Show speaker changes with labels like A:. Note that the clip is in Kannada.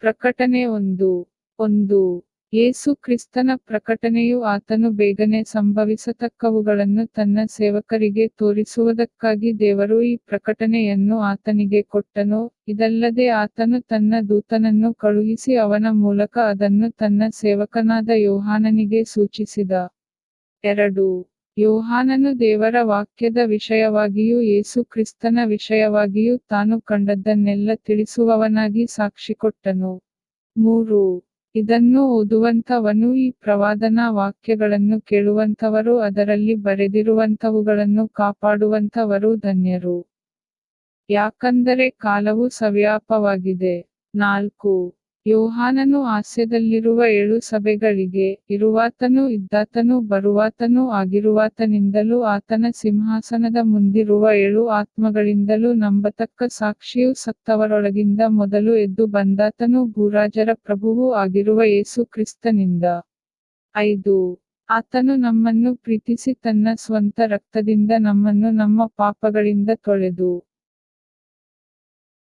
A: ಪ್ರಕಟಣೆ 1:1 ಯೇಸು ಕ್ರಿಸ್ತನ ಪ್ರಕಟಣೆಯು ಆತನು ಬೇಗನೆ ಸಂಭವಿಸತಕ್ಕವುಗಳನ್ನು ತನ್ನ ಸೇವಕರಿಗೆ ತೋರಿಸುವುದಕ್ಕಾಗಿ ದೇವರು ಈ ಪ್ರಕಟಣೆಯನ್ನು ಆತನಿಗೆ ಕೊಟ್ಟನು, ಇದಲ್ಲದೆ ಆತನು ತನ್ನ ದೂತನನ್ನು ಕಳುಹಿಸಿ ಅವನ ಮೂಲಕ ಅದನ್ನು ತನ್ನ ಸೇವಕನಾದ ಯೋಹಾನನಿಗೆ ಸೂಚಿಸಿದ. 2. ಯೋಹಾನನು ದೇವರ ವಾಕ್ಯದ ವಿಷಯವಾಗಿಯೂ ಯೇಸು ಕ್ರಿಸ್ತನ ವಿಷಯವಾಗಿಯೂ ತಾನು ಕಂಡದ್ದನ್ನೆಲ್ಲ ತಿಳಿಸುವವನಾಗಿ ಸಾಕ್ಷಿಕೊಟ್ಟನು. 3. ಇದನ್ನು ಓದುವಂತವನು ಈ ಪ್ರವಾದನಾ ವಾಕ್ಯಗಳನ್ನು ಕೇಳುವಂತವರು ಅದರಲ್ಲಿ ಬರೆದಿರುವಂತವುಗಳನ್ನು ಕಾಪಾಡುವಂತವರು ಧನ್ಯರು. ಯಾಕಂದರೆ ಕಾಲವು ಸವ್ಯಾಪವಾಗಿದೆ. 4. ಯೋಹಾನನು ಆಸ್ಯದಲ್ಲಿರುವ 7 ಸಭೆಗಳಿಗೆ, ಇರುವಾತನೂ ಇದ್ದಾತನೂ ಬರುವಾತನೂ ಆಗಿರುವಾತನಿಂದಲೂ ಆತನ ಸಿಂಹಾಸನದ ಮುಂದಿರುವ 7 ಆತ್ಮಗಳಿಂದಲೂ ನಂಬತಕ್ಕ ಸಾಕ್ಷಿಯೂ ಸತ್ತವರೊಳಗಿಂದ ಮೊದಲು ಎದ್ದು ಬಂದಾತನೂ ಭೂರಾಜರ ಪ್ರಭುವೂ ಆಗಿರುವ ಯೇಸು ಕ್ರಿಸ್ತನಿಂದ. 5. ಆತನು ನಮ್ಮನ್ನು ಪ್ರೀತಿಸಿ ತನ್ನ ಸ್ವಂತ ರಕ್ತದಿಂದ ನಮ್ಮನ್ನು ನಮ್ಮ ಪಾಪಗಳಿಂದ ತೊಳೆದು